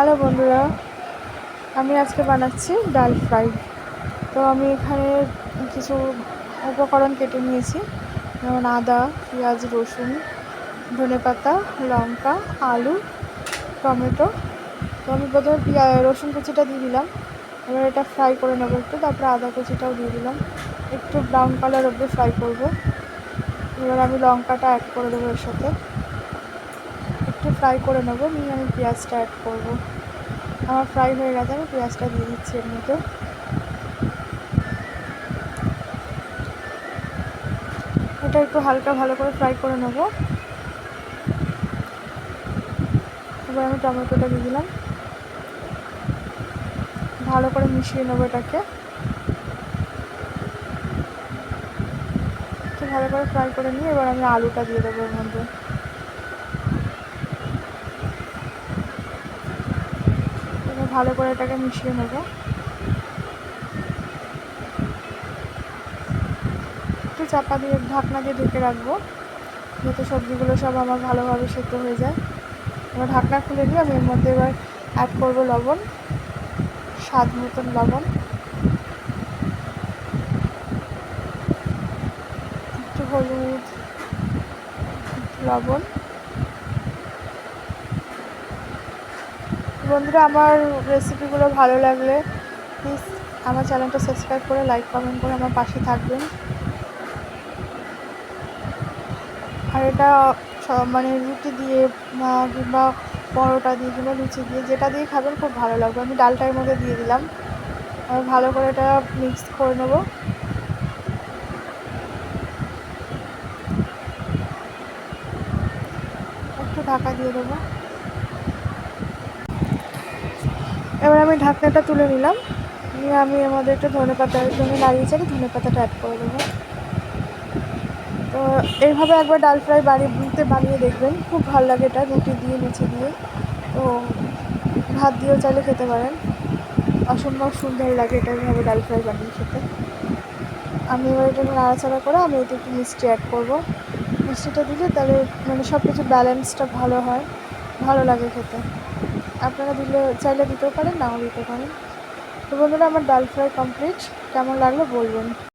Hello বন্ধুরা, আমি আজকে বানাচ্ছি ডাল ফ্রাই। তো আমি এখানে কিছু উপকরণ কেটে নিয়েছি, যেমন আদা, পেঁয়াজ, রসুন, ধনেপাতা, লঙ্কা, আলু, টমেটো। তো আমি প্রথমে রসুন কুচিটা দিয়ে দিলাম। এবার এটা ফ্রাই করে নেবো একটু, তারপরে আদা কুচিটাও দিয়ে দিলাম, একটু ব্রাউন কালার অবধি ফ্রাই করব। এবার আমি লঙ্কাটা অ্যাড করে দেবো এর সাথে, একটু ফ্রাই করে নেবো, নিয়ে আমি পেঁয়াজটা অ্যাড করবো। আমার ফ্রাই হয়ে গেছে, আমি পেঁয়াজটা দিয়ে দিচ্ছি এর মধ্যে। এটা একটু হালকা ভালো করে ফ্রাই করে নেব। এবার আমি টমেটোটা দিয়ে দিলাম, ভালো করে মিশিয়ে নেবো এটাকে। একটু ভালো করে ফ্রাই করে নিয়ে এবার আমি আলুটা দিয়ে দেবো এর মধ্যে। এবার ভালো করে এটাকে মিশিয়ে নেবো। একটু চাপা দিয়ে ঢাকনা দিয়ে ঢেকে রাখবো, যাতে সবজিগুলো সব আমার ভালোভাবে সেদ্ধ হয়ে যায়। এবার ঢাকনা খুলে দিয়ে আমি এর মধ্যে এবার অ্যাড করবো লবণ, স্বাদ মতন লবণ, একটু হলুদ, লবণ। বন্ধুরা, আমার রেসিপিগুলো ভালো লাগলে প্লিজ আমার চ্যানেলটা সাবস্ক্রাইব করে লাইক কমেন্ট করে আমার পাশে থাকবেন। আর এটা মানে রুটি দিয়ে কিংবা পরোটা দিয়ে কিংবা লুচি দিয়ে, যেটা দিয়ে খাবেন খুব ভালো লাগবে। আমি ডালটার মধ্যে দিয়ে দিলাম, আর ভালো করে এটা মিক্স করে নেব। একটু ঢাকা দিয়ে দেবো। এবার আমি ঢাকনাটা তুলে নিলাম, নিয়ে আমি এর মধ্যে একটু ধনেপাতার জন্য নাড়িয়ে চাড়ি ধনেপাতাটা অ্যাড করে দেবো। তো এইভাবে একবার ডাল ফ্রাই বানিয়ে দেখবেন, খুব ভালো লাগে এটা রুটি দিয়ে, লুচি দিয়ে, তো ভাত দিয়েও চাইলে খেতে পারেন। অসম্ভব সুন্দর লাগে এটা এইভাবে ডাল ফ্রাই বানিয়ে খেতে। আমি এবার এটা নাড়াচাড়া করে আমি এতে একটু মিষ্টি অ্যাড করবো। মিষ্টিটা দিলে তাহলে মানে সব কিছু ব্যালেন্সটা ভালো হয়, ভালো লাগে খেতে। আপনারা চাইলে দিতেও পারেন, নাও দিতে পারেন। তো বন্ধুরা, আমার ডাল ফ্রাই কমপ্লিট। কেমন লাগলো বলবেন।